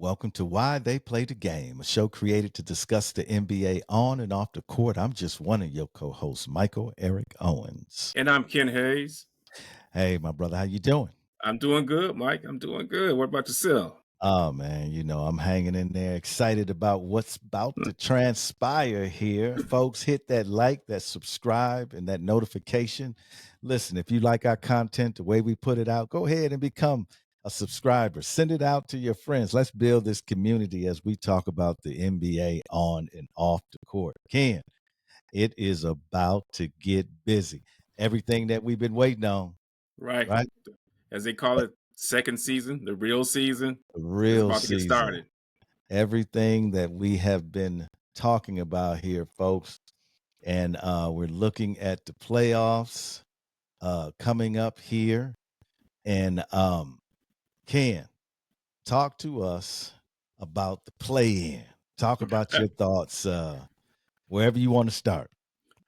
Welcome to Why They Play the Game, a show created to discuss the NBA on and off the court. I'm just one of your co-hosts, Michael Eric Owens. And I'm Ken Hayes. Hey, my brother, how you doing? I'm doing good, Mike. I'm doing good. What about yourself? Oh man, I'm hanging in there, excited about what's about to transpire here. Folks, hit that like, that subscribe, and that notification. Listen, if you like our content, the way we put it out, go ahead and become a subscriber. Send it out to your friends. Let's build this community as we talk about the NBA on and off the court. Ken, it is about to get busy. Everything that we've been waiting on, Right. right? As they call it, second season, the real season The is real about to get season. started. Everything that we have been talking about here, folks. And we're looking at the playoffs coming up here. And Ken, talk to us about the play-in. Talk about your thoughts wherever you want to start.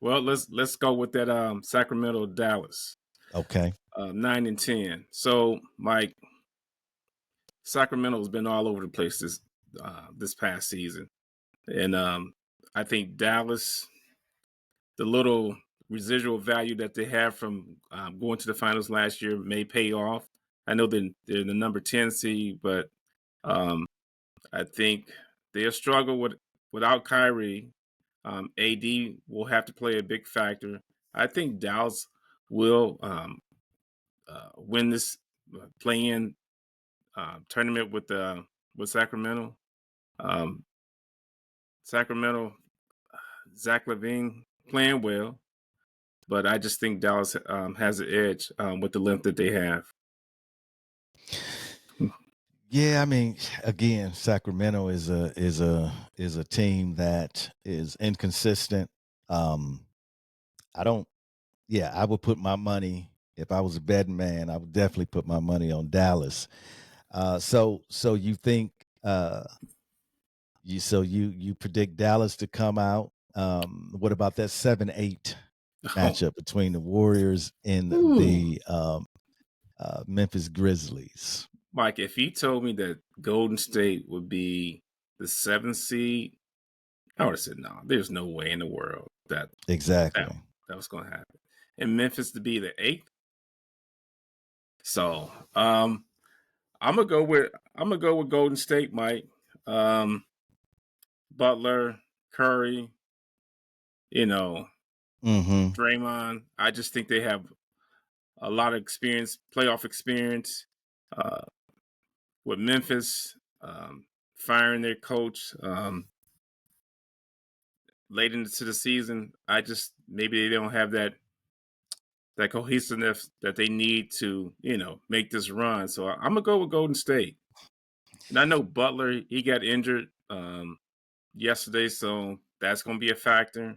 Well, let's go with that Sacramento Dallas. Okay. 9-10. So, Mike, Sacramento's been all over the place this past season. And I think Dallas, the little residual value that they have from going to the finals last year may pay off. I know they're the number 10 seed, but um, I think they'll struggle without Kyrie. AD will have to play a big factor. I think Dallas will win this play-in tournament with Sacramento. Um, Sacramento, Zach LaVine playing well, but I just think Dallas has an edge with the length that they have. Yeah, I mean, again, Sacramento is a team that is inconsistent. I don't. Yeah, I would put my money if I was a betting man. I would definitely put my money on Dallas. So you think you predict Dallas to come out? What about that 7-8 Oh, matchup between the Warriors and ooh. the Memphis Grizzlies? Mike, if he told me that Golden State would be the seventh seed, I would have said, no, there's no way in the world that, Exactly. that was going to happen. And Memphis to be the eighth. So I'm gonna go with Golden State, Mike. Um, Butler, Curry, you know, Mm-hmm. Draymond. I just think they have a lot of experience, playoff experience. Uh, with Memphis firing their coach late into the season, I just maybe they don't have that cohesiveness that they need to make this run. So I'm gonna go with Golden State. And I know Butler, he got injured yesterday, so that's gonna be a factor.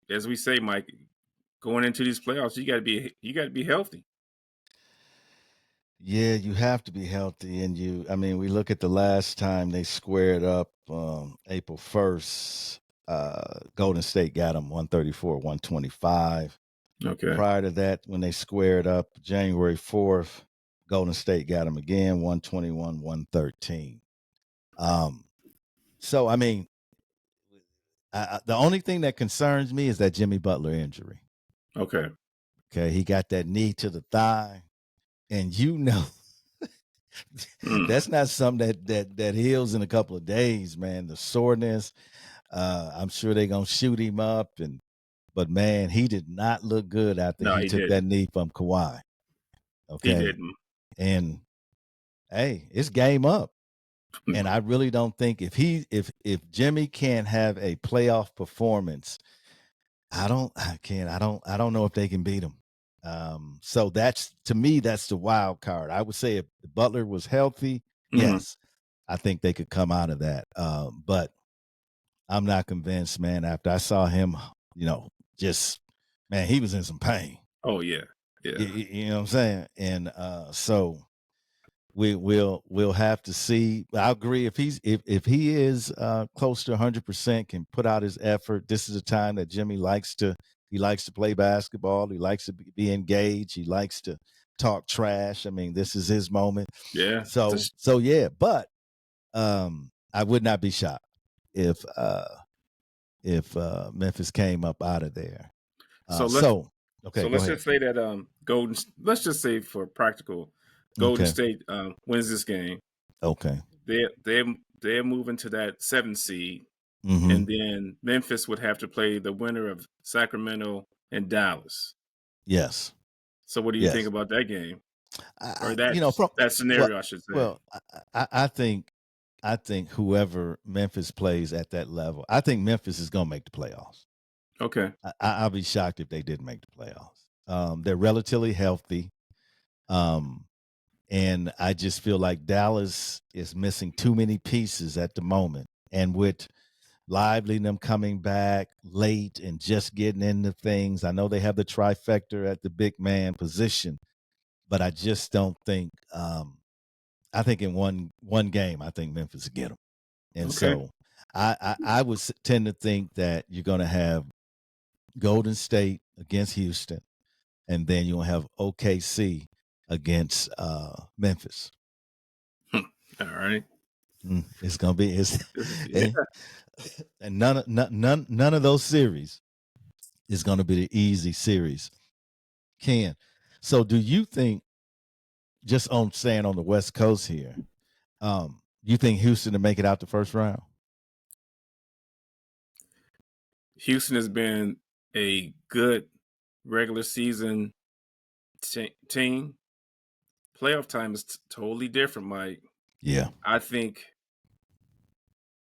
As we say, Mike, going into these playoffs, you gotta be healthy. Yeah, you have to be healthy. And I mean, we look at the last time they squared up April 1st, Golden State got them 134-125. Okay. Prior to that, when they squared up January 4th, Golden State got them again 121-113. So, I mean, the only thing that concerns me is that Jimmy Butler injury. Okay. Okay. He got that knee to the thigh. And Mm. that's not something that heals in a couple of days, man. The soreness, I'm sure they're gonna shoot him up, but man, he did not look good after No, he he took that didn't. knee from Kawhi. He Okay, didn't. and hey, it's game up. And I really don't think if Jimmy can't have a playoff performance, I don't know if they can beat him. So that's, to me, that's the wild card. I would say if Butler was healthy, Mhm. yes, I think they could come out of that. But I'm not convinced, man. After I saw him, just man, he was in some pain. Oh yeah, yeah. You know what I'm saying? And so we'll have to see. But I agree, if he is close to 100%, can put out his effort. This is a time that Jimmy likes to play basketball. He likes to be engaged. He likes to talk trash. I mean, this is his moment. Yeah. So yeah, but I would not be shocked if Memphis came up out of there. So let's So so okay, go let's ahead. just say that let's just say for practical, Golden Okay, State wins this game. okay. They're moving to that 7th seed, Mm-hmm. and then Memphis would have to play the winner of Sacramento and Dallas. Yes, So what do you think yes. about that game, or From that well, scenario, I should say? well, I think whoever Memphis plays at that level, I think Memphis is going to make the playoffs. Okay. I'll be shocked if they didn't make the playoffs. They're relatively healthy, um, and I just feel like Dallas is missing too many pieces at the moment. And with Lively and them coming back late and just getting into things, I know they have the trifecta at the big man position, but I just don't think. I think in one game, I think Memphis will get them, and Okay. so I would tend to think that you're going to have Golden State against Houston, and then you'll have OKC against Memphis. All right. It's gonna be Yeah. and none of those series is gonna be the easy series. Ken, so do you think, just on staying on the West Coast here, you think Houston to make it out the first round? Houston has been a good regular season team. Playoff time is totally different, Mike. Yeah. I think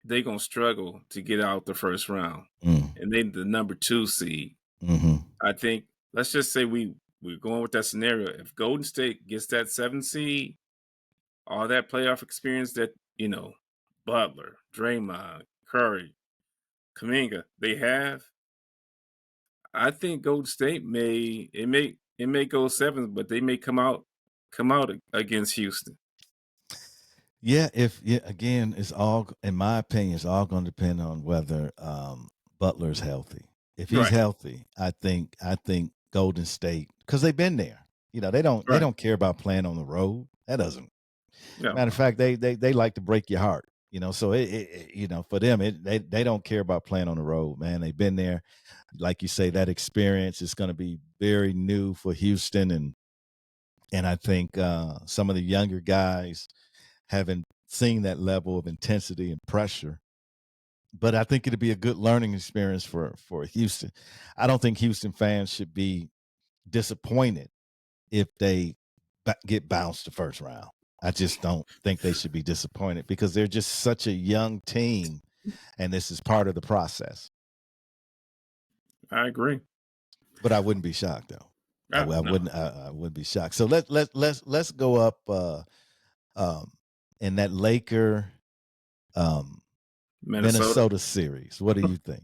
they're gonna struggle to get out the first round, Mm. and they the number 2 seed. Mm-hmm. I think let's just say we're going with that scenario. If Golden State gets that 7th seed, all that playoff experience that Butler, Draymond, Curry, Kaminga they have, I think Golden State may go 7th, but they may come out against Houston. Yeah, if yeah, again, it's all in my opinion, it's all going to depend on whether Butler's healthy. If he's Right, healthy, I think Golden State, because they've been there. They right. don't care about playing on the road. That doesn't. Yeah, Matter of fact, they like to break your heart. So for them, they don't care about playing on the road, man. They've been there, like you say. That experience is going to be very new for Houston, and I think some of the younger guys haven't seen that level of intensity and pressure. But I think it'd be a good learning experience for Houston. I don't think Houston fans should be disappointed if they get bounced the first round. I just don't think they should be disappointed because they're just such a young team, and this is part of the process. I agree. But I wouldn't be shocked though. Oh, I no, wouldn't. I wouldn't be shocked. So let's go up um, in that Laker um, Minnesota. Minnesota series. What do you think?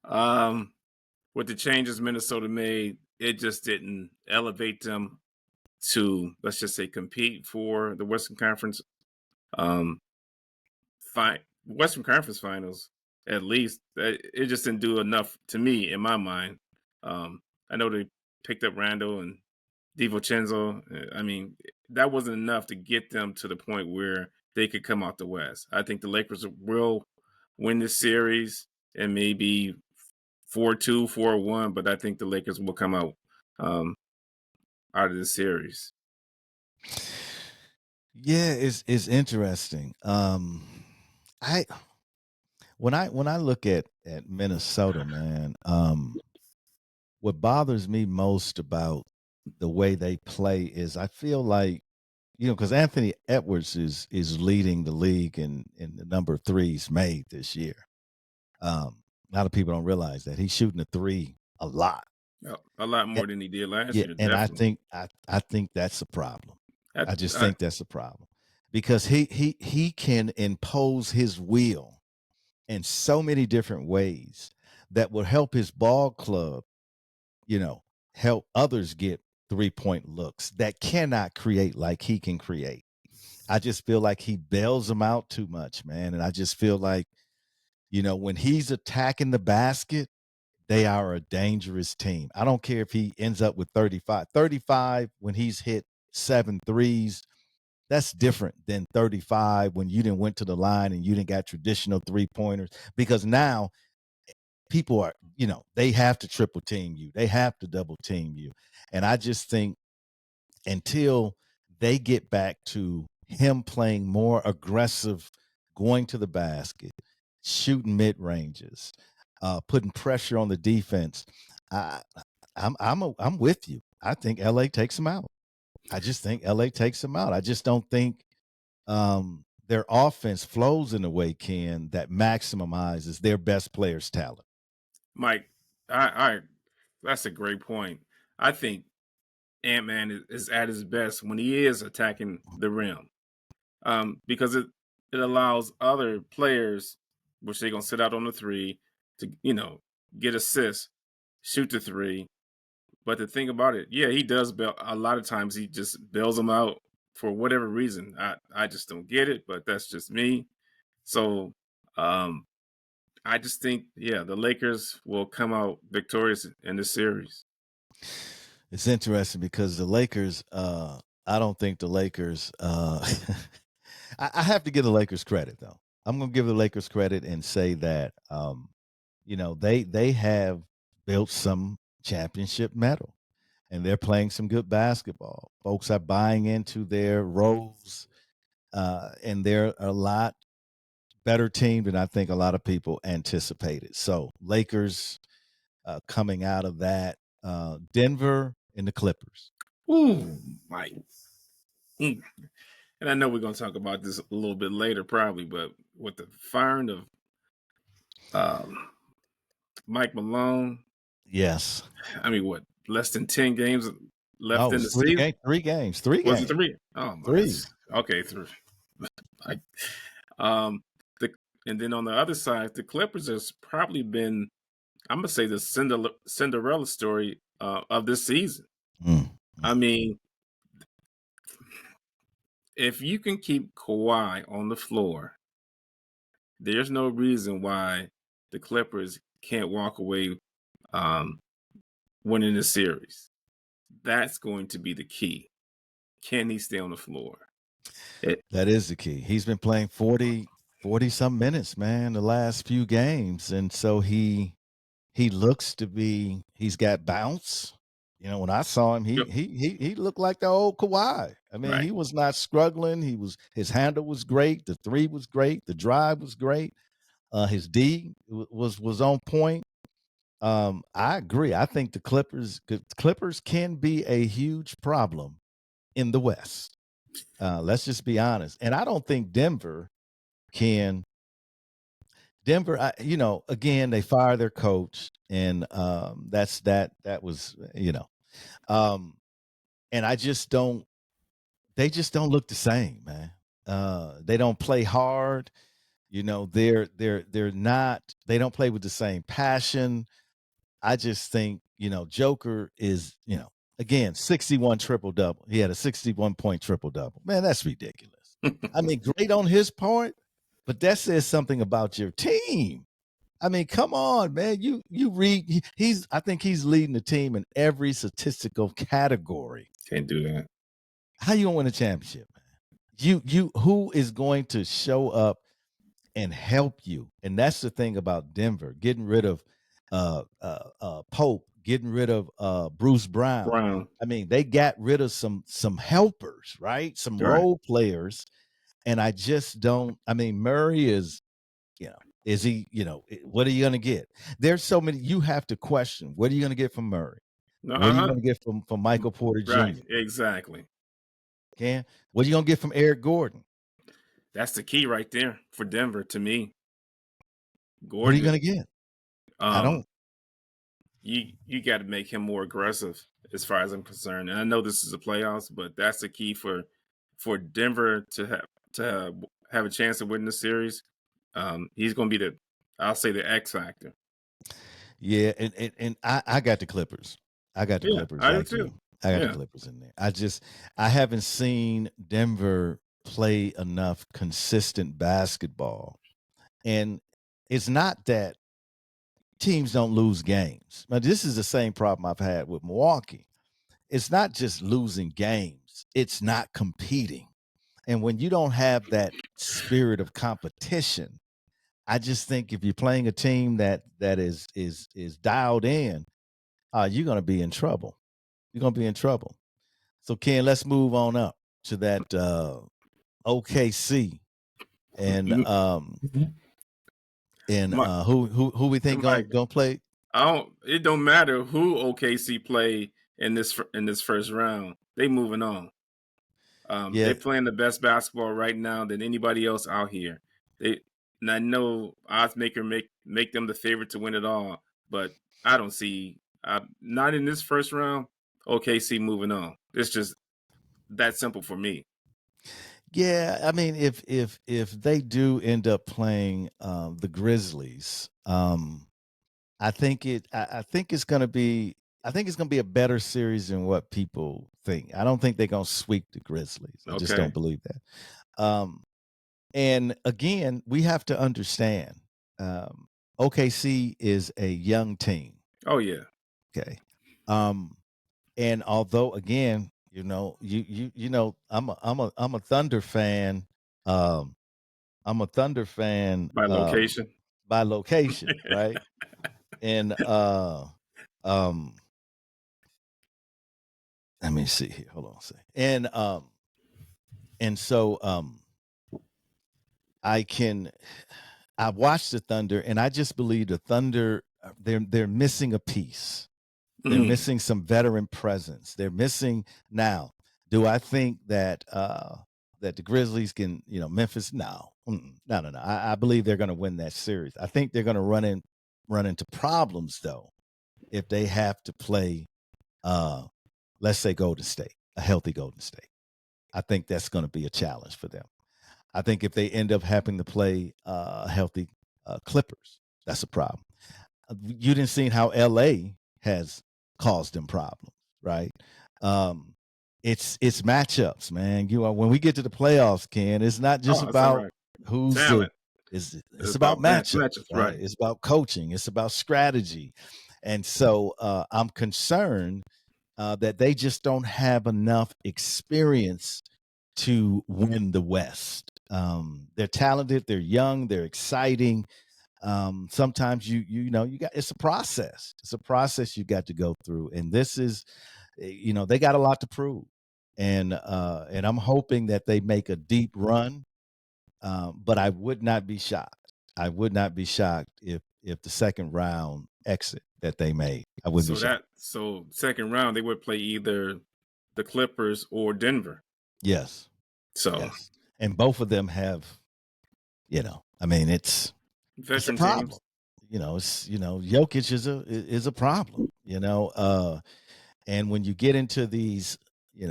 Um, with the changes Minnesota made, it just didn't elevate them to, let's just say, compete for the Western Conference. Um, Western Conference Finals, at least. It just didn't do enough to me in my mind. I know they picked up Randall and DiVincenzo. I mean, that wasn't enough to get them to the point where they could come out the West. I think the Lakers will win this series and maybe 4-2, 4-1, but I think the Lakers will come um, out of this series. Yeah, it's interesting. I when I look at Minnesota, man, what bothers me most about the way they play is I feel like, because Anthony Edwards is leading the league in the number of threes made this year. A lot of people don't realize that he's shooting a three a lot. A lot more than he did last Yeah, year, and definitely. I think that's a problem. I, I just I, think that's a problem because he can impose his will in so many different ways that will help his ball club, you know, help others get 3-point looks that cannot create like he can create. I just feel like he bails them out too much, man, and I just feel like, when he's attacking the basket, they are a dangerous team. I don't care if he ends up with 35. 35 when he's hit 7 threes, that's different than 35 when you didn't went to the line and you didn't got traditional three-pointers, because now people are, they have to triple team you. They have to double team you. And I just think until they get back to him playing more aggressive, going to the basket, shooting mid ranges, putting pressure on the defense, I, I'm with you. I think LA takes him out. I just think LA takes him out. I just don't think their offense flows in a way, Ken, that maximizes their best player's talent. Mike, I that's a great point. I think Ant-Man is at his best when he is attacking the rim, because it allows other players, which they're gonna sit out on the three, to get assists, shoot the three. But the thing about it, yeah, he does bail. A lot of times he just bails them out for whatever reason. I just don't get it, but that's just me. So um, I just think, yeah, the Lakers will come out victorious in this series. It's interesting because the Lakers, I don't think the Lakers, I have to give the Lakers credit though. I'm going to give the Lakers credit and say that, they have built some championship metal and they're playing some good basketball. Folks are buying into their roles, and they're a lot better team than I think a lot of people anticipated. So Lakers coming out of that, Denver and the Clippers. Ooh, Mike. Mm. And I know we're going to talk about this a little bit later, probably, but with the firing of um, Mike Malone, Yes. I mean, what, less than 10 games left No, in the it's three season? games. Three games. Three Was it games. three? Oh my, Three. okay, three. I, um, the and then on the other side, the Clippers has probably been, I'm gonna say, the Cinderella story of this season. Mm. I mean, if you can keep Kawhi on the floor, there's no reason why the Clippers can't walk away um, winning the series. That's going to be the key. Can he stay on the floor? That is the key. He's been playing 40 some minutes, man, the last few games. And so he looks to be, he's got bounce. When I saw him, Yep. he looked like the old Kawhi. I mean, Right. he was not struggling. His handle was great. The three was great. The drive was great. His was on point. I agree. I think the Clippers can be a huge problem in the West. Let's just be honest. And I don't think Denver can. Again, they fire their coach, and that was, um, and I just don't. They just don't look the same, man. They don't play hard. They're not. They don't play with the same passion. I just think, Joker is, again, 61 triple double. He had a 61-point triple double. Man, that's ridiculous. I mean, great on his part, but that says something about your team. I mean, come on, man. You read I think he's leading the team in every statistical category. Can't do that. How you gonna win a championship, man? You who is going to show up and help you? And that's the thing about Denver, getting rid of Pope, getting rid of Bruce Brown. Brown. I mean, they got rid of some helpers, right? Some Right. role players. And I just don't. I mean, Murray is, is he, what are you going to get? There's so many. You have to question, what are you going to get from Murray? What are you Uh-huh. going to get from Michael Porter Right. Jr.? Exactly. Ken, what are you going to get from Eric Gordon? That's the key right there for Denver to me. What are you Gordon, going to get? I um, don't. you got to make him more aggressive as far as I'm concerned. And I know this is the playoffs, but that's the key for Denver to have a chance to win the series. He's going to be I'll say the X factor. Yeah, and I got the Clippers. I got the Yeah, Clippers I do like you. too. I got the Yeah. Clippers in there. I haven't seen Denver play enough consistent basketball. And it's not that teams don't lose games. Now, this is the same problem I've had with Milwaukee. It's not just losing games, it's not competing. And when you don't have that spirit of competition, I just think if you're playing a team that is dialed in, you're going to be in trouble. You're going to be in trouble. So Ken, let's move on up to that OKC and You, my, who we think my, gonna play. I don't. It don't matter who OKC play in this first round. They moving on. Yeah, They're playing the best basketball right now than anybody else out here. They and I know odds maker make them the favorite to win it all, but I don't see not in this first round. OKC moving on. It's just that simple for me. yeah. I mean, if they do end up playing the Grizzlies, I think it's gonna be a better series than what people think. I don't think they're gonna sweep the Grizzlies. I just don't Okay. believe that. And again, we have to understand um, OKC is a young team. Oh yeah. Okay. Um, and although again, I'm a Thunder fan. Um, I'm a Thunder fan By location. by location, right? And um let me see here. Hold on a second. And so I can I watched the Thunder and I just believe the Thunder they're missing a piece. They're Mhm. missing some veteran presence. They're missing now. Do I think that that the Grizzlies can, Memphis? No, no, no, no. I believe they're going to win that series. I think they're going to run into problems though if they have to play, uh, let's say Golden State, a healthy Golden State. I think that's going to be a challenge for them. I think if they end up having to play healthy Clippers, that's a problem. You didn't see how LA has caused them problems, right? Um, it's matchups, man. When we get to the playoffs, Ken, it's not just Oh, that's all about right. who's the Talent. it's It's about about matchups, matchups, right? right? It's about coaching, it's about strategy. And so I'm concerned that they just don't have enough experience to win the West. They're talented, they're young, they're exciting. Sometimes you got it's a process. It's a process you got to go through, and this is, they got a lot to prove, and I'm hoping that they make a deep run. But I would not be shocked. I would not be shocked if the second round exit that they made. I wouldn't be shocked. So second round they would play either the Clippers or Denver. Yes, So yes, and both of them have, I mean, it's a veteran problem. teams. Jokic is a problem. And when you get into these, you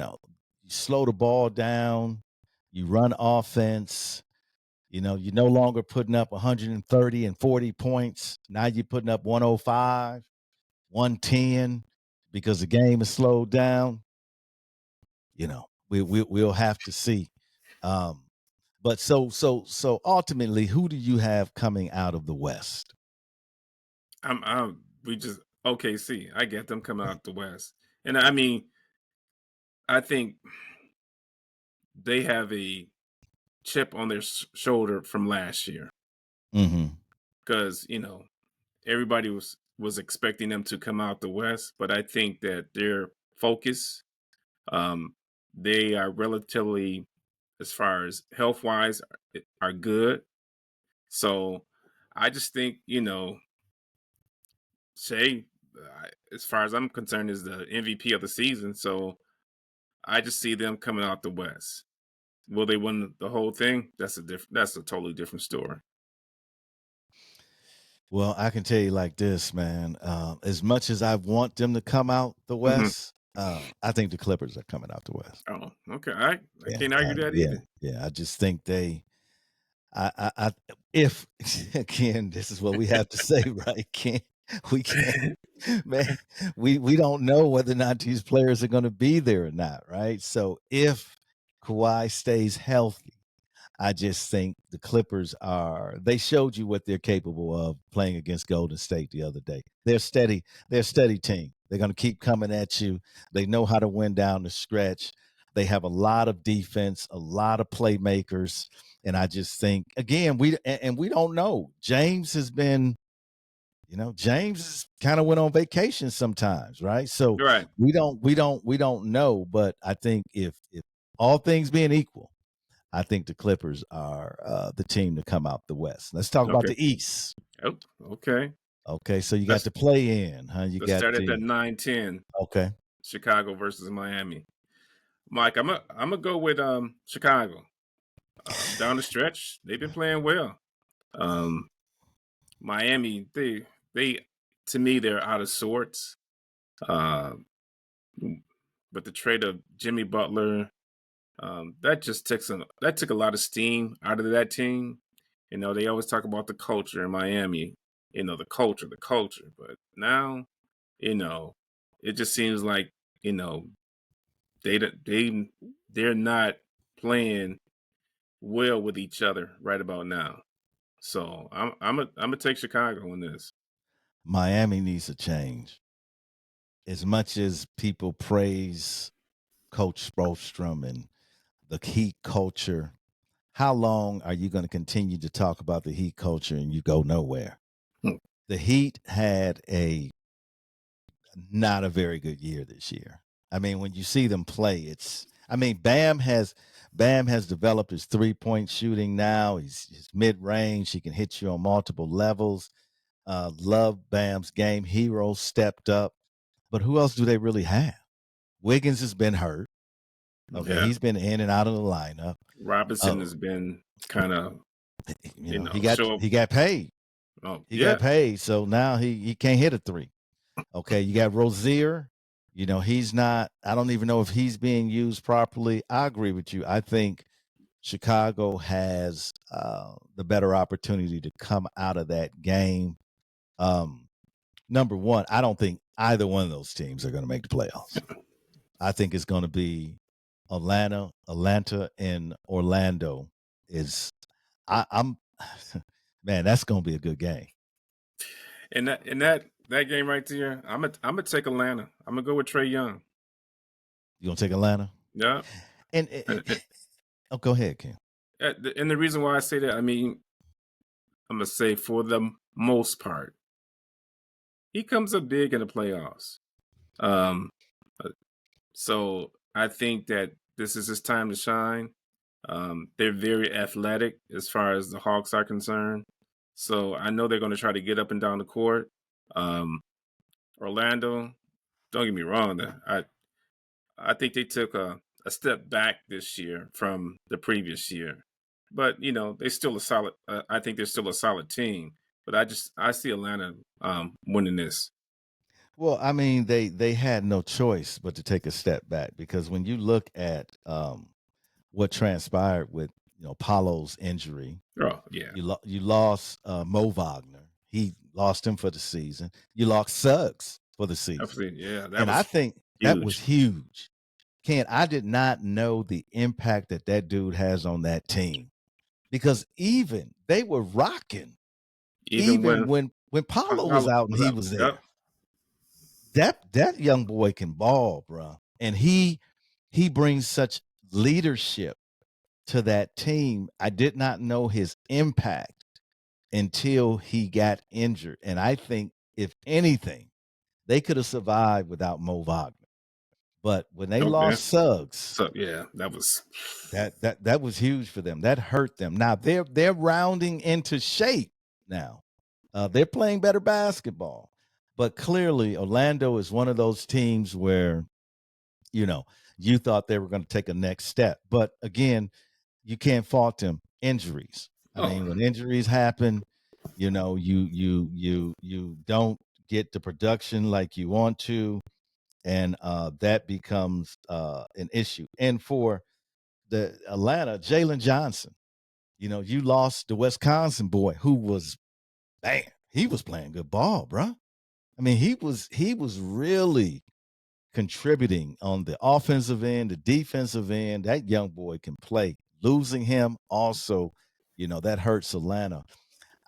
slow the ball down, you run offense. You're no longer putting up 130 and 40 points. Now you're putting up 105, 110 because the game is slowed down. We'll have to see. Um, but so ultimately, who do you have coming out of the West? We just OKC. I get them coming out the West, and I mean, I think they have a chip on their shoulder from last year Mm-hmm. because everybody was expecting them to come out the West, but I think that their focus, um, they are relatively, as far as health wise, are good. So I just think Shea, as far as I'm concerned, is the MVP of the season. So I just see them coming out the West. Will they win the whole thing? That's a totally different story. Well, I can tell you like this, man. As much as I want them to come out the Hmm. West, I think the Clippers are coming out the West. Oh, okay. I Yeah, can't argue that yeah, either. yeah. I just think I if again, this is what we have to say, right? We can't, man. We don't know whether or not these players are going to be there or not, right? So if Kawhi stays healthy, I just think the Clippers they showed you what they're capable of playing against Golden State the other day. They're a steady team. They're going to keep coming at you. They know how to win down the stretch. They have a lot of defense, a lot of playmakers. And I just think, again, we don't know. James has been, James kind of went on vacation sometimes, right? So Right. we don't know. But I think if all things being equal, I think the Clippers are the team to come out the West. Let's talk about Okay. the East. Oh, okay. Okay, so you got Let's the play in, huh? You let's got start at that the 9-10. okay. Chicago versus Miami. Mike, I'm gonna go with Chicago. Down the stretch, they've been playing well. Um, Miami, they to me they're out of sorts. Uh, but the trade of Jimmy Butler, that took a lot of steam out of that team. They always talk about the culture in Miami. The culture, the culture. But now, you know, it just seems like you know they don't- they're not playing well with each other right about now. So I'm gonna take Chicago in this. Miami needs a change. As much as people praise Coach Spolstrom and the Heat culture, how long are you going to continue to talk about the Heat culture and you go nowhere? Hmm. The Heat had a not a very good year this year. I mean, when you see them play, Bam has developed his 3-point shooting now. He's mid range. He can hit you on multiple levels. Love Bam's game. Hero stepped up. But who else do they really have? Wiggins has been hurt. Okay, Yeah, he's been in and out of the lineup. Robinson Uh, has been kind of he got show up. he got paid. Oh He got yeah, paid, so now he can't hit a three. Okay, you got Rozier. He's not. I don't even know if he's being used properly. I agree with you. I think Chicago has the better opportunity to come out of that game. Um, Number one, I don't think either one of those teams are going to make the playoffs. I think it's going to be Atlanta, and Orlando. I'm man, that's going to be a good game. and that game right there, I'm gonna take Atlanta. I'm gonna go with Trey Young. You gonna take Atlanta? Yeah, And and, and, oh, go ahead, Kim. and the reason why I say that, I mean, I'm gonna say for the most part, he comes up big in the playoffs. Um, uh, so I think that this is his time to shine. They're very athletic as far as the Hawks are concerned. So I know they're going to try to get up and down the court. Um, Orlando, don't get me wrong, I think they took a step back this year from the previous year, but they still a solid. I think they're still a solid team. But I see Atlanta winning this. Well, I mean, they had no choice but to take a step back because when you look at what transpired with Paulo's injury, Oh yeah, you lost Mo Wagner. He lost him for the season. You lost Suggs for the season, absolutely. Yeah, that and I was think that was huge. huge. Ken, I did not know the impact that dude has on that team because even they were rocking Even even when when Paulo was Paulo out and was he out. was there. Yep. That young boy can ball, bro, and he brings such leadership to that team. I did not know his impact until he got injured, and I think if anything, they could have survived without Mo Wagner. But when they Okay. lost Suggs, So yeah, that was that was huge for them. That hurt them. Now they're rounding into shape now. They're playing better basketball. But clearly Orlando is one of those teams where, you know, you thought they were going to take a next step. But again, you can't fault them. Injuries. I oh mean, when injuries happen, you don't get the production like you want to, and that becomes an issue. And for the Atlanta, Jalen Johnson, you lost the Wisconsin boy who was man, he was playing good ball, bro. I mean, he was really contributing on the offensive end, the defensive end. That young boy can play. Losing him also, that hurts Atlanta.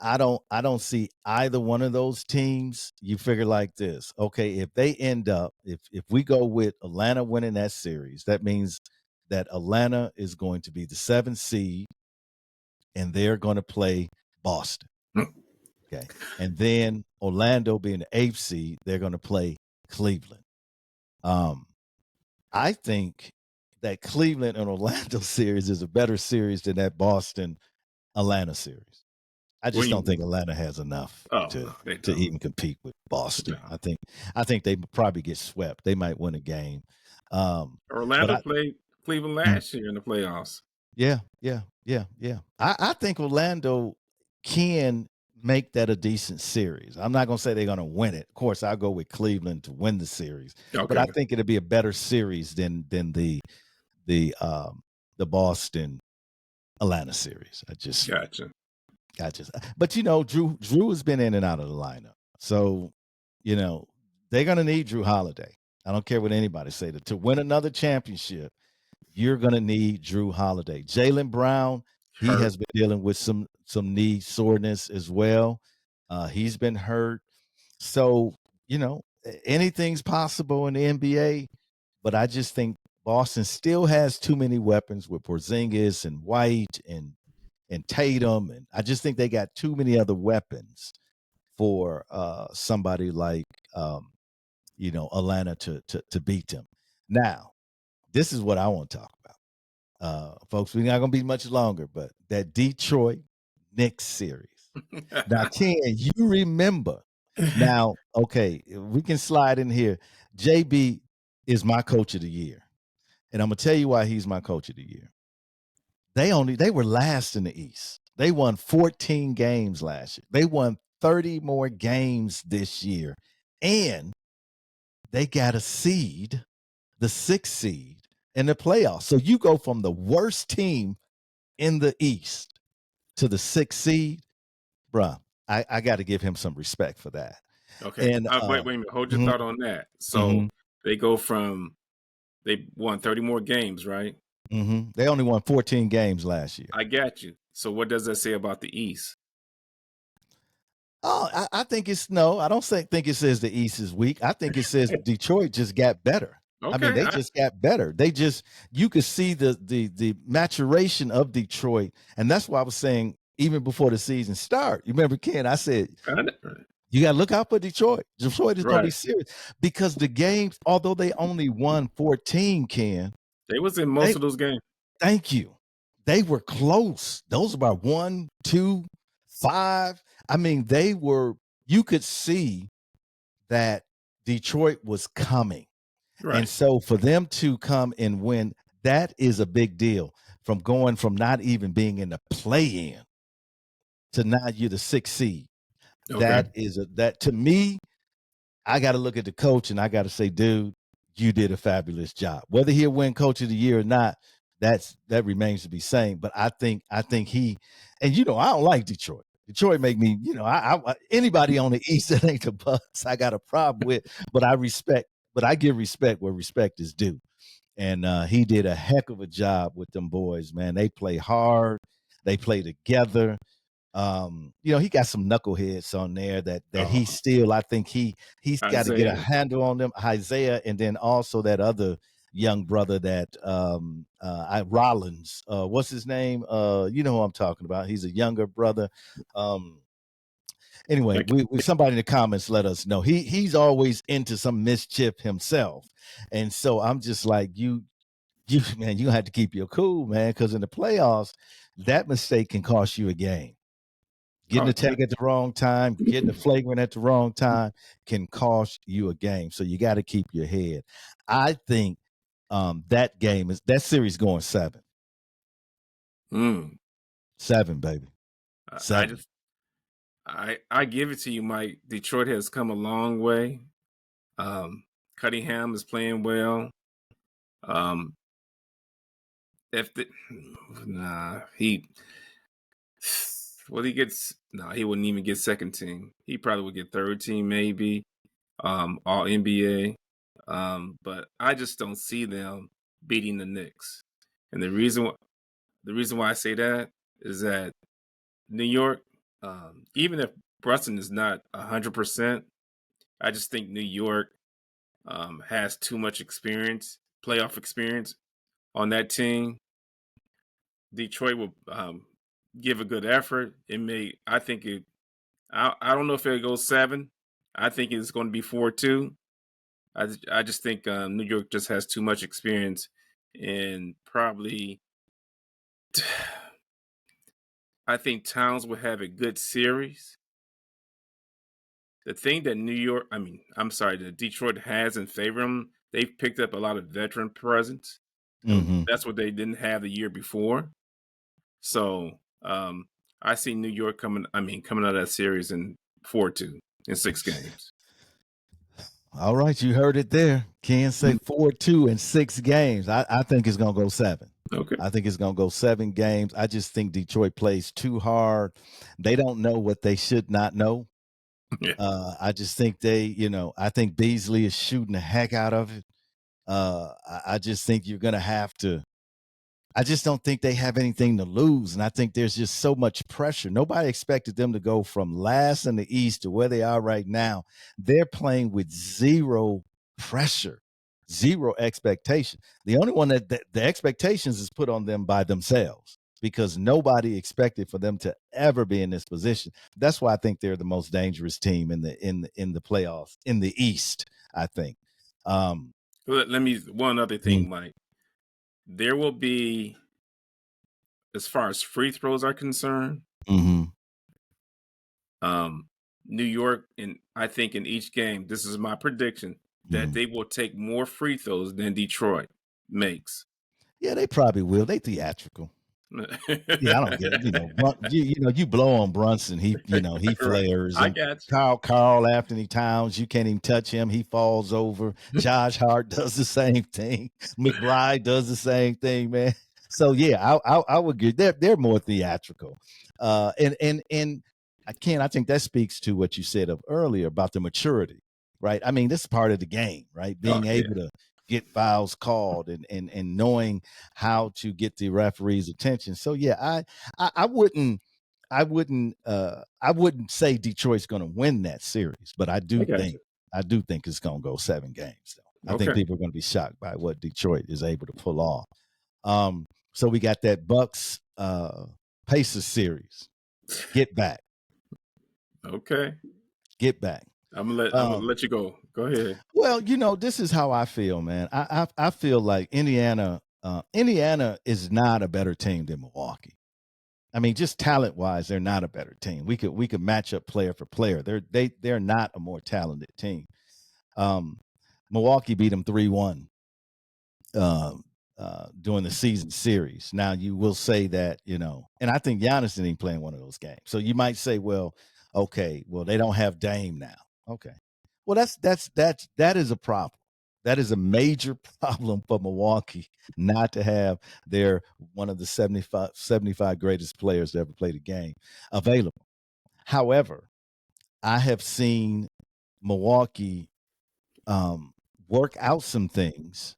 I don't see either one of those teams. You figure like this. Okay, if they end up if we go with Atlanta winning that series, that means that Atlanta is going to be the 7th seed and they're going to play Boston. Okay. And then Orlando being the 8th seed, they're going to play Cleveland. I think that Cleveland and Orlando series is a better series than that Boston Atlanta series. I What just do you don't think mean? Atlanta has enough Oh to no, they to don't. even compete with Boston. No. I think they probably get swept. They might win a game. But Orlando played Cleveland mm, last year in the playoffs. yeah, yeah, yeah, yeah. I think Orlando can make that a decent series. I'm not gonna say they're gonna win it. Of course, I'll go with Cleveland to win the series, but I Okay, think it'll be a better series than the the Boston Atlanta series. gotcha. But Drew has been in and out of the lineup. So, you know, they're gonna need Drew Holiday. I don't care what anybody say. To win another championship, you're gonna need Drew Holiday. Jalen Brown, he Hurt. has been dealing with some knee soreness as well. He's been hurt. So, anything's possible in the NBA, but I just think Boston still has too many weapons with Porzingis and White and Tatum, and I just think they got too many other weapons for somebody like Atlanta to beat them. Now, this is what I want to talk about, folks. We're not going to be much longer, but that Detroit Knicks series. Now, Ken, you remember? Now, okay, we can slide in here. JB is my coach of the year, and I'm gonna tell you why he's my coach of the year. They were last in the East. They won 14 games last year. They won 30 more games this year. And they got a seed, the 6th seed in the playoffs. So you go from the worst team in the East to the 6th seed, bruh. I got to give him some respect for that. Okay, And wait a minute. Hold your mhm, thought on that. So mhm, they go from they won 30 more games, right? they only won 14 games last year. I got you. So what does that say about the East? Oh, I think it's no. I don't think it says the East is weak. I think it says Detroit just got better. I mean, Okay, they just got better. You could see the maturation of Detroit, and that's why I was saying even before the season start. You remember, Ken? I said you got to look out for Detroit. Detroit is going to be right. serious because the games, although they only won 14, Ken, They was in most they of those games. thank you. They were close. Those were 1, 2, 5. I mean, they were. You could see that Detroit was coming. And Right. so for them to come and win, that is a big deal. From going from not even being in the play in to now you're the 6th seed. Okay. That to me, I got to look at the coach and I got to say, dude, you did a fabulous job. Whether he'll win coach of the year or not, that remains to be seen. But I think he, and I don't like Detroit. Detroit make me, anybody on the East that ain't the Bucks, I got a problem with. But I give respect where respect is due. And he did a heck of a job with them boys, man. They play hard, they play together. He got some knuckleheads on there that he Oh, still, I think he's got to get a Isaiah. handle on them. Isaiah, and then also that other young brother that Rollins, what's his name? You know who I'm talking about. He's a younger brother. Um, anyway, Like, we somebody in the comments let us know. He's always into some mischief himself. And so I'm just like, you man, you have to keep your cool, man, because in the playoffs, that mistake can cost you a game. Getting oh, a tag at the wrong time, getting a flagrant at the wrong time can cost you a game. So you got to keep your head. I think that series going 7. mm, 7, baby. I 7. just I give it to you, Mike. Detroit has come a long way. Cunningham is playing well. Um, if the nah, he gets no, he wouldn't even get second team. He probably would get third team, maybe. All NBA. But I just don't see them beating the Knicks. And the reason why The reason why I say that is that New York, even if Brunson is not 100%, I just think New York has too much experience, playoff experience on that team. Detroit will give a good effort. It may, I think it, I don't know if it goes 7. I think it's going to be 4-2. I just think New York just has too much experience, and probably I think Towns will have a good series. The thing that I'm sorry, that Detroit has in favor of them, they've picked up a lot of veteran presence. Hmm. That's what they didn't have the year before. So I see New York coming out of that series in 4-2 in 6 games. All right, you heard it there. Ken say 4-2 in 6 games. I think it's gonna go 7. Okay. I think it's gonna go 7 games. I just think Detroit plays too hard. They don't know what they should not know. Yeah. I just think I think Beasley is shooting the heck out of it. I just think you're gonna have to. I just don't think they have anything to lose. And I think there's just so much pressure. Nobody expected them to go from last in the East to where they are right now. They're playing with zero pressure, zero expectation. The only one that the expectations is put on them by themselves because nobody expected for them to ever be in this position. That's why I think they're the most dangerous team in the playoffs in the East, I think. Um, Let me one other thing, Mike. There will be, as far as free throws are concerned, mm-hmm, um, New York, and I think in each game, this is my prediction that mm-hmm. they will take more free throws than Detroit makes. Yeah, they probably will. They theatrical. Yeah, I don't get it. You blow on Brunson, he Right. flares, I and got Carl Anthony Towns, you can't even touch him. He falls over. you. Josh Hart does the same thing. McBride does the same thing, man. So yeah, I would agree. They're more theatrical, and I think that speaks to what you said of earlier about the maturity, right? I mean, this is part of the game, right? Oh Being yeah. able to get fouls called and knowing how to get the referee's attention. So yeah, I wouldn't I wouldn't say Detroit's going to win that series, but I got you. I do think it's going to go 7 games. Though I think Okay. people are going to be shocked by what Detroit is able to pull off. So we got that Bucks Pacers series. Get back, Okay. get back. I'm gonna let you go. Go ahead. Well, this is how I feel, man. I feel like Indiana is not a better team than Milwaukee. I mean, just talent wise, they're not a better team. We could match up player for player. They're not a more talented team. Um, Milwaukee beat them 3-1 uh, during the season series. Now you will say that and I think Giannis didn't even play in one of those games. So you might say, well, okay, well they don't have Dame now. Okay, well that is a problem. That is a major problem for Milwaukee not to have their one of the 75 greatest players to ever play the game available. However, I have seen Milwaukee work out some things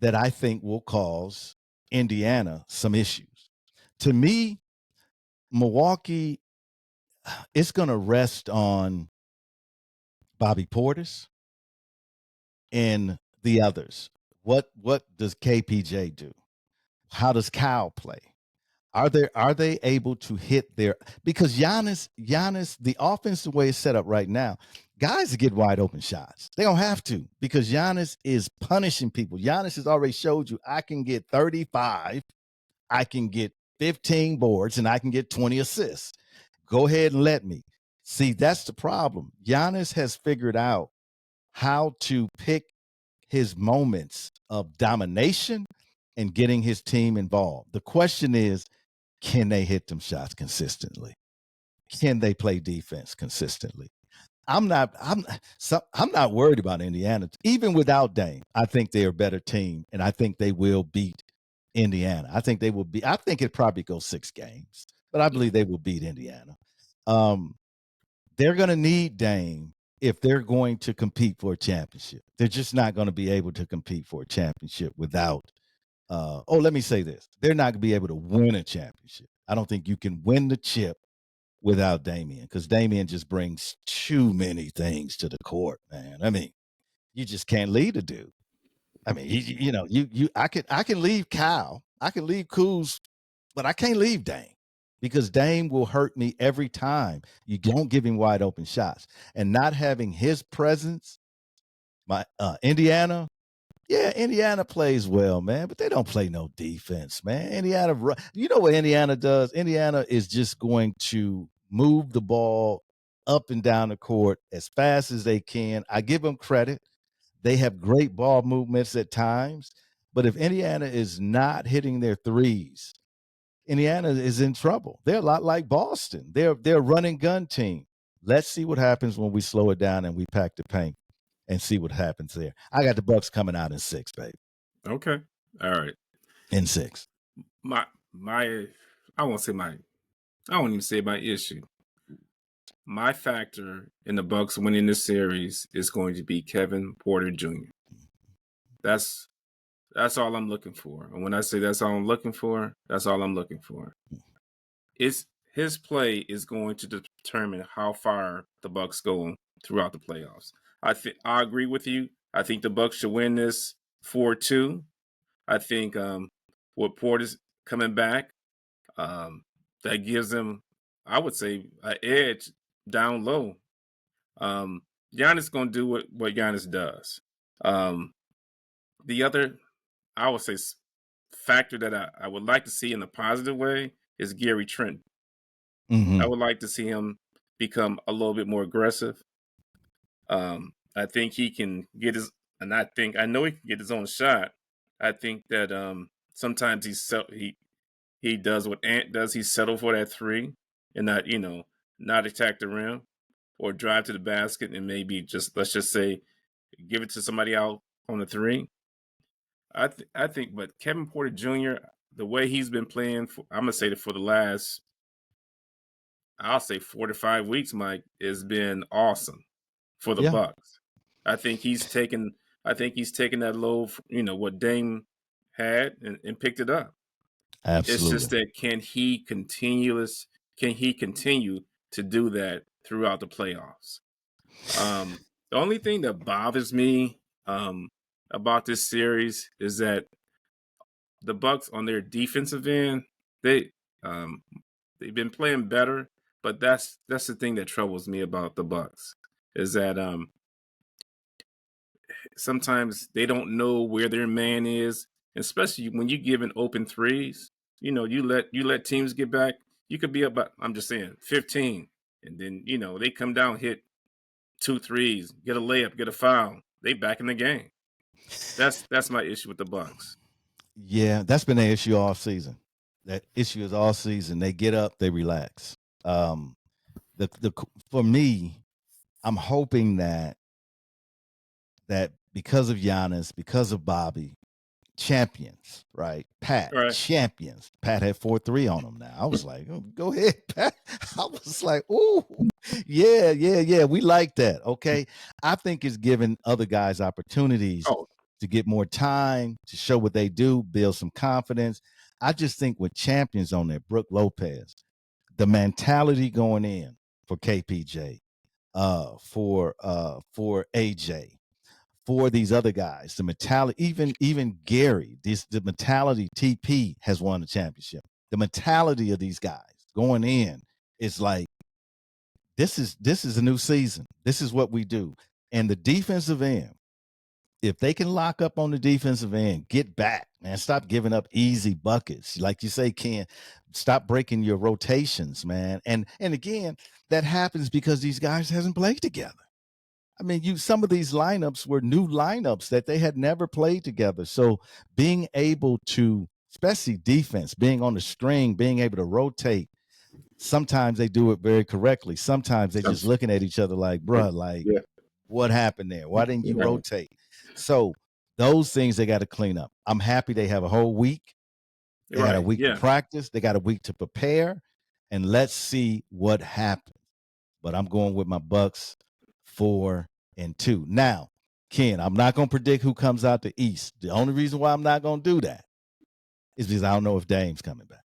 that I think will cause Indiana some issues. To me, Milwaukee, it's going to rest on Bobby Portis and the others. What does KPJ do? How does Kyle play? Are they able to hit their because Giannis, the offense the way it's set up right now, guys get wide open shots. They don't have to because Giannis is punishing people. Giannis has already showed you I can get 35, I can get 15 boards, and I can get 20 assists. Go ahead and let me. See, that's the problem. Giannis has figured out how to pick his moments of domination and getting his team involved. The question is, can they hit them shots consistently? Can they play defense consistently? I'm not worried about Indiana. Even without Dame, I think they're a better team, and I think they will beat Indiana. I think it probably goes 6 games, but I believe they will beat Indiana. Um, they're gonna need Dame if they're going to compete for a championship. They're just not going to be able to compete for a championship without let me say this. They're not gonna be able to win a championship. I don't think you can win the chip without Damian, because Damian just brings too many things to the court, man. I mean, you just can't lead a dude. I mean, I can leave Kyle, I can leave Kuz, but I can't leave Dame, because Dame will hurt me every time you don't give him wide open shots. And not having his presence, my Indiana, yeah, Indiana plays well, man, but they don't play no defense, man. You know what Indiana does? Indiana is just going to move the ball up and down the court as fast as they can. I give them credit. They have great ball movements at times, but if Indiana is not hitting their threes, Indiana is in trouble. They're a lot like Boston. They're a running gun team. Let's see what happens when we slow it down and we pack the paint and see what happens there. I got the Bucks coming out in 6, baby. Okay. All right. In 6. My I won't say my I won't even say my issue. My factor in the Bucks winning this series is going to be Kevin Porter Jr. That's all I'm looking for. And when I say that's all I'm looking for, that's all I'm looking for. It's his play is going to determine how far the Bucks go throughout the playoffs. I agree with you. I think the Bucks should win this 4-2. I think with Porter's coming back, that gives them, I would say, an edge down low. Giannis going to do what Giannis does. The other, I would say, factor that I would like to see in a positive way is Gary Trent. I would like to see him become a little bit more aggressive. I think he can get I know he can get his own shot. I think that sometimes he does what Ant does. He settle for that three and not attack the rim or drive to the basket and maybe let's just say give it to somebody out on the three. I think, but Kevin Porter Jr., the way he's been playing, I'm gonna say that for the last, I'll say 4 to 5 weeks, Mike, has been awesome for the Yeah, Bucks. I think he's taken that low, what Dame had and picked it up. It's just absolutely. that can he continue to do that throughout the playoffs? The only thing that bothers me about this series is that the Bucks on their defensive end, they they've been playing better, but that's the thing that troubles me about the Bucks is that sometimes they don't know where their man is, especially when you give an open threes. You let teams get back. You could be about, I'm just saying, 15, and then they come down, hit 2 threes, get a layup, get a foul. They back in the game. That's my issue with the Bucks. Yeah, that's been their issue all season. That issue is all season. They get up, they relax. The For me, I'm hoping that because of Giannis, because of Bobby, champions, right? Pat, Right. champions. Pat had 4-3 on him now. I was like, oh, go ahead, Pat. I was like, ooh, yeah. We like that. Okay. I think it's giving other guys opportunities Oh, to get more time, to show what they do, build some confidence. I just think with champions on there, Brooke Lopez, the mentality going in for KPJ, for AJ, for these other guys, the mentality, even Gary, the mentality. TP has won the championship. The mentality of these guys going in is like, this is a new season. This is what we do. And the defensive end, if they can lock up on the defensive end, get back, man. Stop giving up easy buckets. Like you say, Ken, stop breaking your rotations, man. And again, that happens because these guys hasn't played together. I mean, some of these lineups were new lineups that they had never played together. So being able to, especially defense, being on the string, being able to rotate, sometimes they do it very correctly. Sometimes they're just looking at each other like, bruh, like, yeah. what happened there? Why didn't you Yeah. rotate? So those things they got to clean up. I'm happy they have a whole week. They got a Right. week to Yeah. practice. They got a week to prepare. And let's see what happens. But I'm going with my Bucks 4-2. Now, Ken, I'm not going to predict who comes out the East. The only reason why I'm not going to do that is because I don't know if Dame's coming back.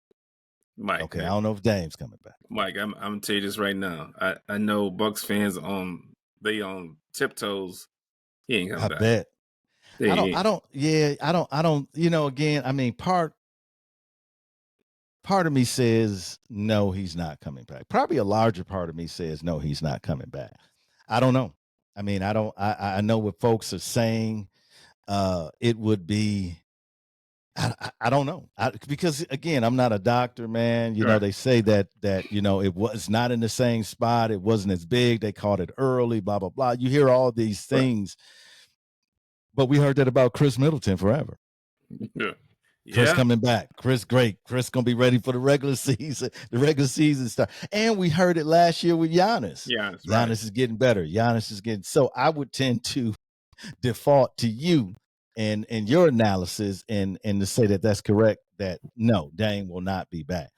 Mike, Okay, I don't know if Dame's coming back. Mike, I'm gonna tell you this right now. I know Bucks fans on tiptoes. He ain't coming I back. bet. They I ain't. don't, yeah, I don't, again, I mean, part of me says no, he's not coming back. Probably a larger part of me says no, he's not coming back. I don't know. I mean, I know what folks are saying. It would be, I don't know. Because again, I'm not a doctor, man. Right. They say that it was not in the same spot. It wasn't as big. They caught it early. Blah blah blah. You hear all these Right. things, but we heard that about Chris Middleton forever. Yeah. Chris Yeah. coming back. Chris great. Chris gonna be ready for the regular season. The regular season start. And we heard it last year with Giannis. Yeah. That's Giannis right. is getting better. Giannis is getting. So I would tend to default to you and your analysis and to say that that's correct. That no, Dame will not be back.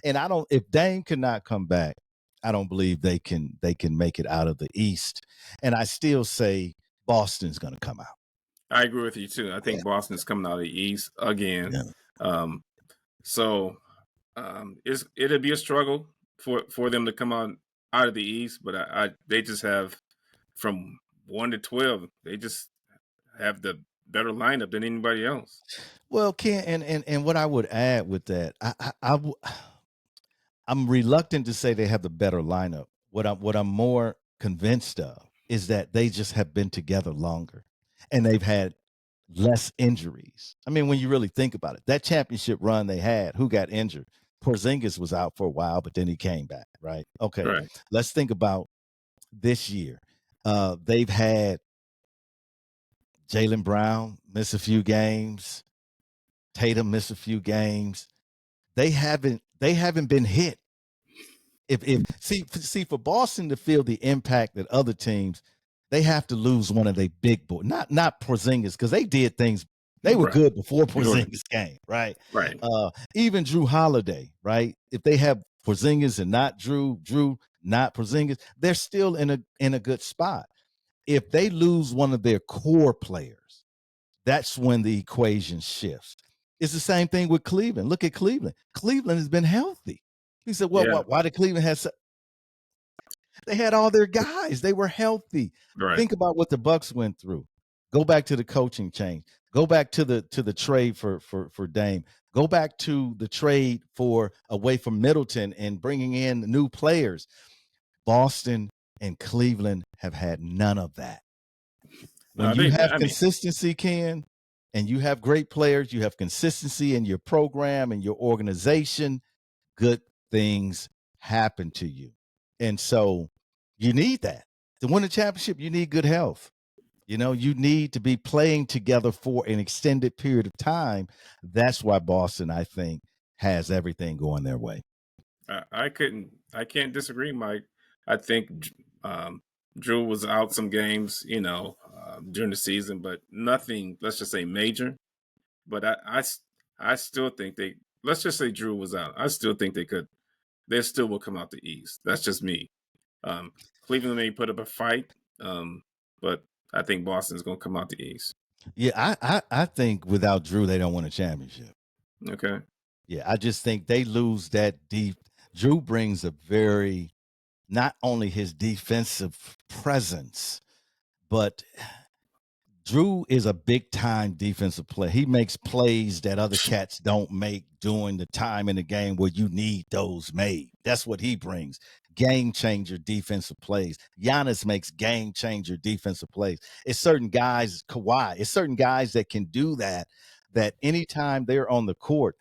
And I don't. If Dame cannot come back, I don't believe they can make it out of the East. And I still say Boston's gonna come out. I agree with you too. I think Boston's coming out of the East again. Yeah. So it'll be a struggle for them to come out of the East, but they just have from 1 to 12. They just have the better lineup than anybody else. Well, Ken, and what I would add with that, I'm reluctant to say they have the better lineup. What I'm more convinced of is that they just have been together longer, and they've had less injuries. I mean, when you really think about it, that championship run they had, who got injured? Porzingis was out for a while, but then he came back, right? Okay, Right. let's think about this year. They've had Jaylen Brown miss a few games, Tatum miss a few games. They haven't been hit. If see for Boston to feel the impact that other teams, they have to lose one of their big boys. Not Porzingis, because they did things. They were Right. good before Porzingis came, right? Right. Even Drew Holiday, right? If they have Porzingis and not Drew, not Porzingis, they're still in a good spot. If they lose one of their core players, that's when the equation shifts. It's the same thing with Cleveland. Look at Cleveland. Cleveland has been healthy. He said, "Well, Yeah. why did Cleveland have? They had all their guys. They were healthy. Right. Think about what the Bucks went through. Go back to the coaching change. Go back to the trade for Dame. Go back to the trade for away from Middleton and bringing in new players. Boston and Cleveland have had none of that. When you have consistency, Ken, and you have great players, you have consistency in your program and your organization, good things happen to you. And so you need that. To win a championship, you need good health. You need to be playing together for an extended period of time. That's why Boston, I think, has everything going their way. I can't disagree, Mike. I think Drew was out some games, during the season, but nothing, let's just say major. But I still think let's just say Drew was out. I still think they still will come out the East. That's just me. Cleveland may put up a fight, but I think Boston's going to come out the East. Yeah, I think without Drew, they don't win a championship. Okay. Yeah, I just think they lose that deep. Drew brings a very, not only his defensive presence, but Drew is a big time defensive player. He makes plays that other cats don't make during the time in the game where you need those made. That's what he brings. Game changer defensive plays. Giannis makes game changer defensive plays. It's certain guys, Kawhi, it's certain guys that can do that anytime they're on the court,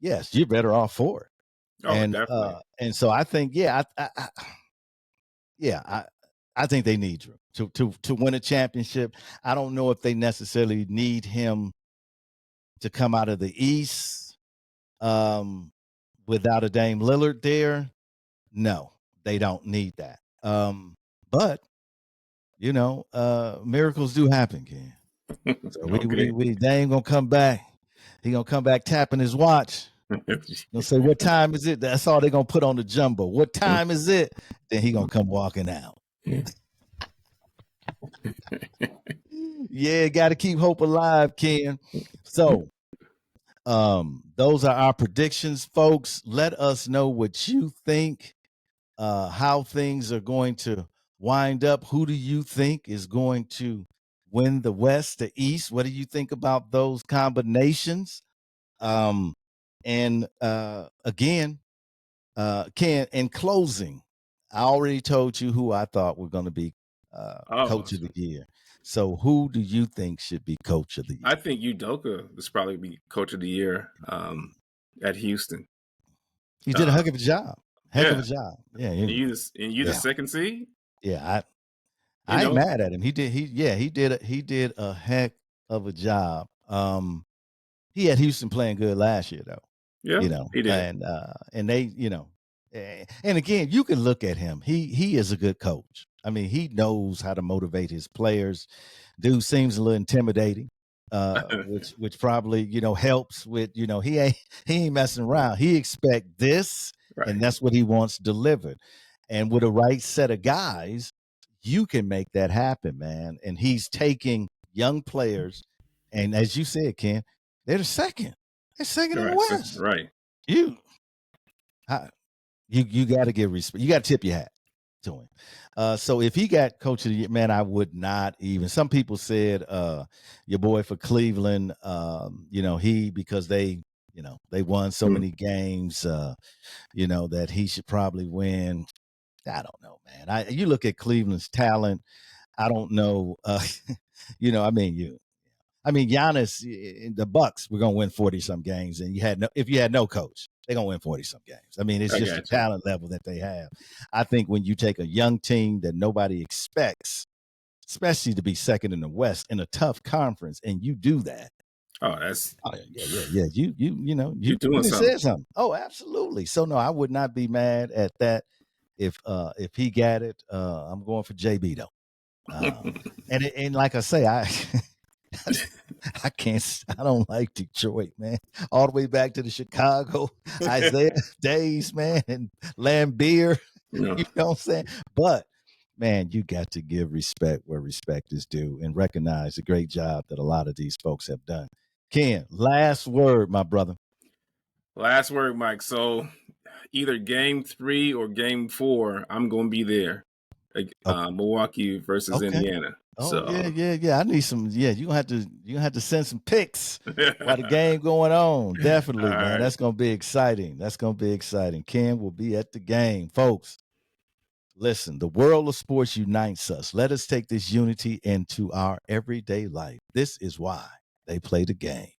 yes, you're better off for it. Oh, definitely. And so I think, I think they need Drew to win a championship. I don't know if they necessarily need him to come out of the East without a Dame Lillard there. No, they don't need that. But miracles do happen, Ken. So Okay. Dame gonna come back. He gonna come back tapping his watch. Gonna say, "What time is it?" That's all they gonna put on the jumbo. What time is it? Then he gonna come walking out. Yeah, got to keep hope alive, Ken. So, Those are our predictions, folks. Let us know what you think, how things are going to wind up. Who do you think is going to win the West, the East? What do you think about those combinations? Um, and again, Ken, in closing, I already told you who I thought were going to be Oh, Coach of the Year. So, who do you think should be Coach of the Year? I think Udoka is probably be Coach of the Year at Houston. He did a Uh, heck of a job. Heck of yeah, a job. Yeah, and you the yeah, second seed. yeah. You I ain't know, mad at him. He did a heck of a job. He had Houston playing good last year though, yeah, he did. and they, and again, you can look at him. He is a good coach. I mean, he knows how to motivate his players. Dude seems a little intimidating, which probably helps with he ain't messing around. He expect this, and Right, that's what he wants delivered. And with a right set of guys, you can make that happen, man. And he's taking young players, and as you said, Ken, they're the second. They're second in the right, West. right. You, I, you got to give respect. You got to tip your hat to him. So if he got Coach of the Year, man, I would not even. Some people said your boy for Cleveland, because they won so Mm. many games, that he should probably win. I don't know, man. You look at Cleveland's talent. I don't know. Giannis in the Bucks, we're gonna win 40 some games, and if you had no coach, they're gonna win 40 some games. I mean, it's I just the got you. talent level that they have. I think when you take a young team that nobody expects, especially to be second in the West in a tough conference, and you do that. Oh, that's Oh yeah. you're doing You done something. said something. Oh, absolutely. So no, I would not be mad at that if he got it. I'm going for JB though. And like I say, I can't. I don't like Detroit, man. All the way back to the Chicago Isaiah days, man, and Lambeer. No. You know what I'm saying? But man, you got to give respect where respect is due, and recognize the great job that a lot of these folks have done. Ken, last word, my brother. Last word, Mike. So either game 3 or game 4, I'm going to be there. Okay. Milwaukee versus Okay. Indiana. Oh So, yeah. I need some. Yeah, you gonna have to send some pics while the game going on. all Definitely, man. right. That's gonna be exciting. That's gonna be exciting. Ken will be at the game, folks. Listen, the world of sports unites us. Let us take this unity into our everyday life. This is why they play the game.